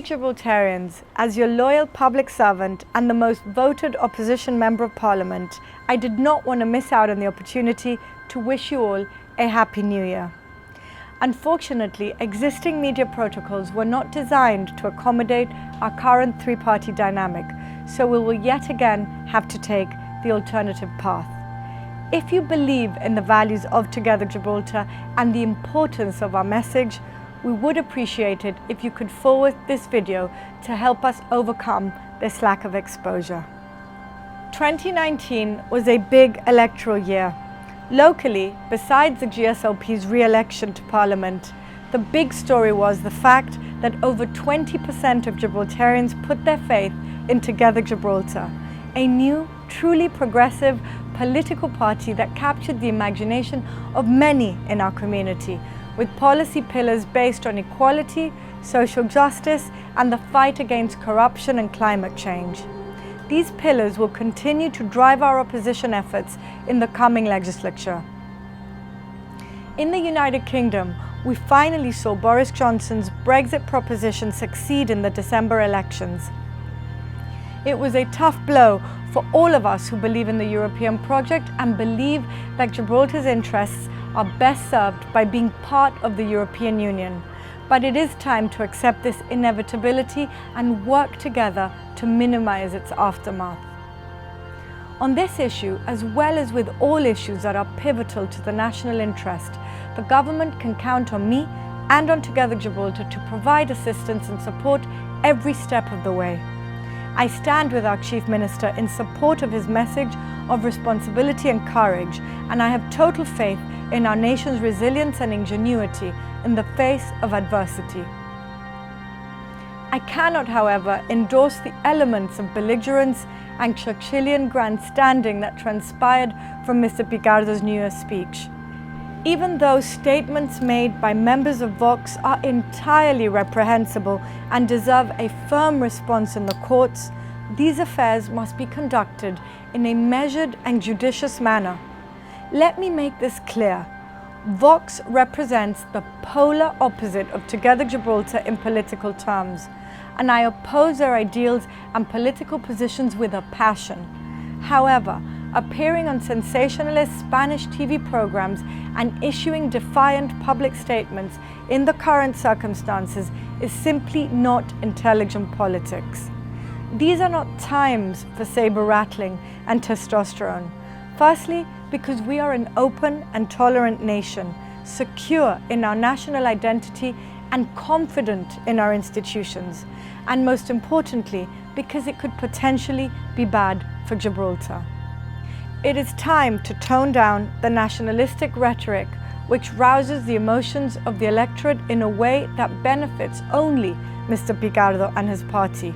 Dear Gibraltarians, as your loyal public servant and the most voted opposition member of Parliament, I did not want to miss out on the opportunity to wish you all a Happy New Year. Unfortunately, existing media protocols were not designed to accommodate our current three-party dynamic, so we will yet again have to take the alternative path. If you believe in the values of Together Gibraltar and the importance of our message, we would appreciate it if you could forward this video to help us overcome this lack of exposure. 2019 was a big electoral year. Locally, besides the GSLP's re-election to Parliament, the big story was the fact that over 20% of Gibraltarians put their faith in Together Gibraltar, a new, truly progressive political party that captured the imagination of many in our community, with policy pillars based on equality, social justice, and the fight against corruption and climate change. These pillars will continue to drive our opposition efforts in the coming legislature. In the United Kingdom, we finally saw Boris Johnson's Brexit proposition succeed in the December elections. It was a tough blow for all of us who believe in the European project and believe that Gibraltar's interests are best served by being part of the European Union. But it is time to accept this inevitability and work together to minimize its aftermath. On this issue, as well as with all issues that are pivotal to the national interest, the government can count on me and on Together Gibraltar to provide assistance and support every step of the way. I stand with our Chief Minister in support of his message of responsibility and courage, and I have total faith in our nation's resilience and ingenuity in the face of adversity. I cannot, however, endorse the elements of belligerence and Churchillian grandstanding that transpired from Mr. Picardo's New Year's speech. Even though statements made by members of Vox are entirely reprehensible and deserve a firm response in the courts, these affairs must be conducted in a measured and judicious manner. Let me make this clear. Vox represents the polar opposite of Together Gibraltar in political terms, and I oppose their ideals and political positions with a passion. However, appearing on sensationalist Spanish TV programs and issuing defiant public statements in the current circumstances is simply not intelligent politics. These are not times for saber-rattling and testosterone. Firstly, because we are an open and tolerant nation, secure in our national identity and confident in our institutions. And most importantly, because it could potentially be bad for Gibraltar. It is time to tone down the nationalistic rhetoric which rouses the emotions of the electorate in a way that benefits only Mr. Picardo and his party.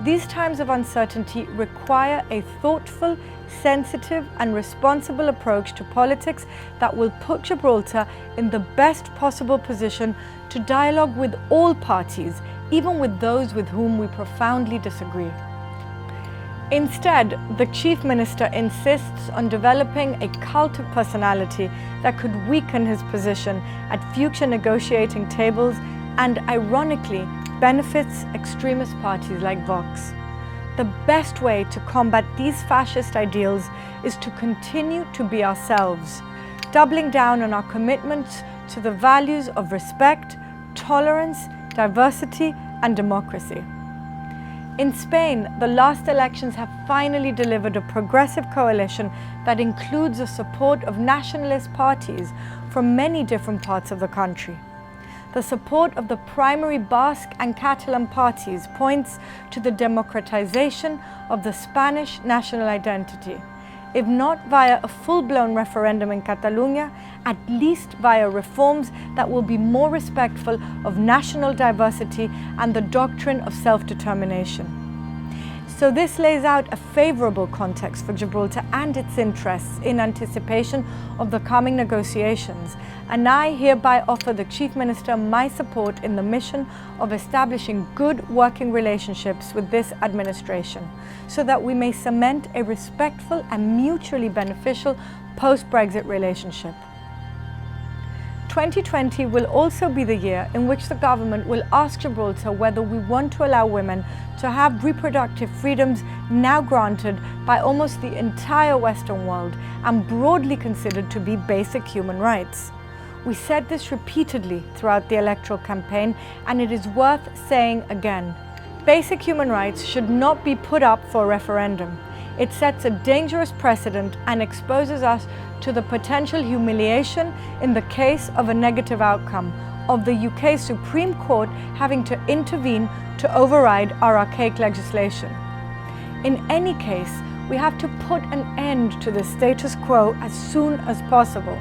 These times of uncertainty require a thoughtful, sensitive and responsible approach to politics that will put Gibraltar in the best possible position to dialogue with all parties, even with those with whom we profoundly disagree. Instead, the Chief Minister insists on developing a cult of personality that could weaken his position at future negotiating tables and, ironically, benefits extremist parties like Vox. The best way to combat these fascist ideals is to continue to be ourselves, doubling down on our commitments to the values of respect, tolerance, diversity, and democracy. In Spain, the last elections have finally delivered a progressive coalition that includes the support of nationalist parties from many different parts of the country. The support of the primary Basque and Catalan parties points to the democratization of the Spanish national identity, if not via a full-blown referendum in Catalonia, at least via reforms that will be more respectful of national diversity and the doctrine of self-determination. So this lays out a favorable context for Gibraltar and its interests in anticipation of the coming negotiations, and I hereby offer the Chief Minister my support in the mission of establishing good working relationships with this administration, so that we may cement a respectful and mutually beneficial post-Brexit relationship. 2020 will also be the year in which the government will ask Gibraltar whether we want to allow women to have reproductive freedoms now granted by almost the entire Western world and broadly considered to be basic human rights. We said this repeatedly throughout the electoral campaign, and it is worth saying again. Basic human rights should not be put up for a referendum. It sets a dangerous precedent and exposes us to the potential humiliation in the case of a negative outcome, of the UK Supreme Court having to intervene to override our archaic legislation. In any case, we have to put an end to the status quo as soon as possible.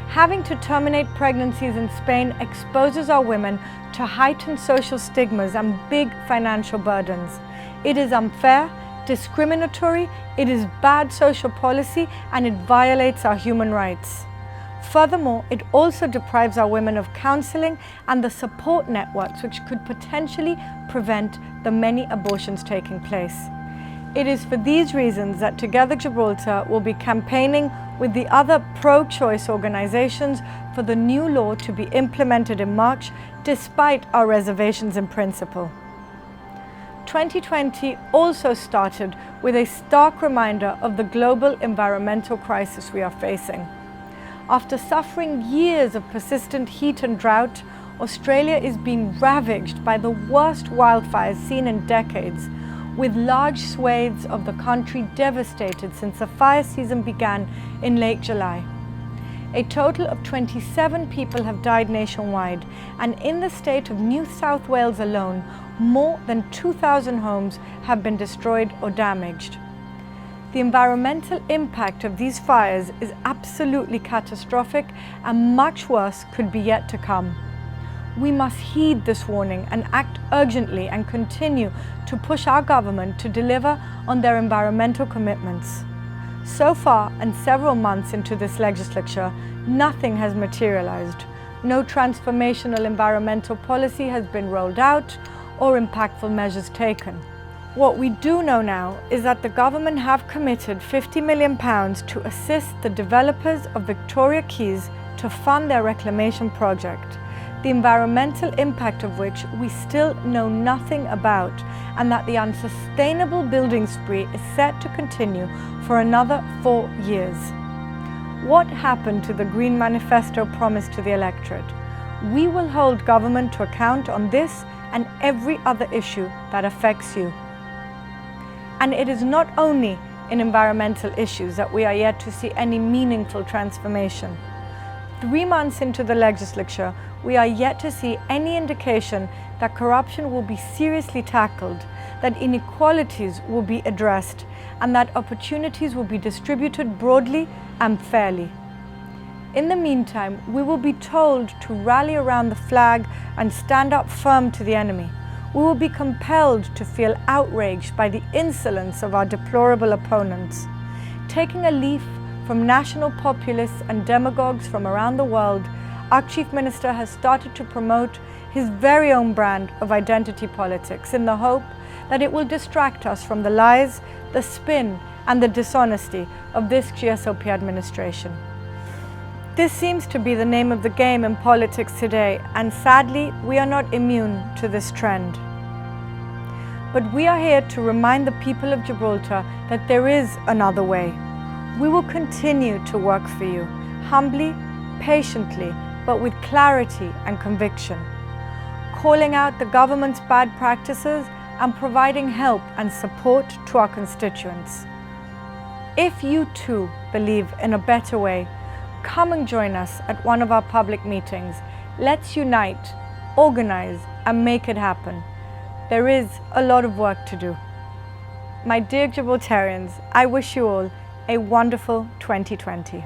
Having to terminate pregnancies in Spain exposes our women to heightened social stigmas and big financial burdens. It is unfair, discriminatory, it is bad social policy, and it violates our human rights. Furthermore, it also deprives our women of counselling and the support networks which could potentially prevent the many abortions taking place. It is for these reasons that Together Gibraltar will be campaigning with the other pro-choice organisations for the new law to be implemented in March, despite our reservations in principle. 2020 also started with a stark reminder of the global environmental crisis we are facing. After suffering years of persistent heat and drought, Australia is being ravaged by the worst wildfires seen in decades, with large swathes of the country devastated since the fire season began in late July. A total of 27 people have died nationwide, and in the state of New South Wales alone, more than 2,000 homes have been destroyed or damaged. The environmental impact of these fires is absolutely catastrophic, and much worse could be yet to come. We must heed this warning and act urgently and continue to push our government to deliver on their environmental commitments. So far, and several months into this legislature, nothing has materialized. No transformational environmental policy has been rolled out or impactful measures taken. What we do know now is that the government have committed £50 million to assist the developers of Victoria Keys to fund their reclamation project, the environmental impact of which we still know nothing about, and that the unsustainable building spree is set to continue for another 4 years. What happened to the Green Manifesto promised to the electorate? We will hold government to account on this and every other issue that affects you. And it is not only in environmental issues that we are yet to see any meaningful transformation. 3 months into the legislature, we are yet to see any indication that corruption will be seriously tackled, that inequalities will be addressed, and that opportunities will be distributed broadly and fairly. In the meantime, we will be told to rally around the flag and stand up firm to the enemy. We will be compelled to feel outraged by the insolence of our deplorable opponents. Taking a leaf from national populists and demagogues from around the world, our Chief Minister has started to promote his very own brand of identity politics in the hope that it will distract us from the lies, the spin, and the dishonesty of this GSLP administration. This seems to be the name of the game in politics today, and sadly, we are not immune to this trend. But we are here to remind the people of Gibraltar that there is another way. We will continue to work for you, humbly, patiently, but with clarity and conviction, calling out the government's bad practices and providing help and support to our constituents. If you too believe in a better way, come and join us at one of our public meetings. Let's unite, organize, and make it happen. There is a lot of work to do. My dear Gibraltarians, I wish you all a wonderful 2020.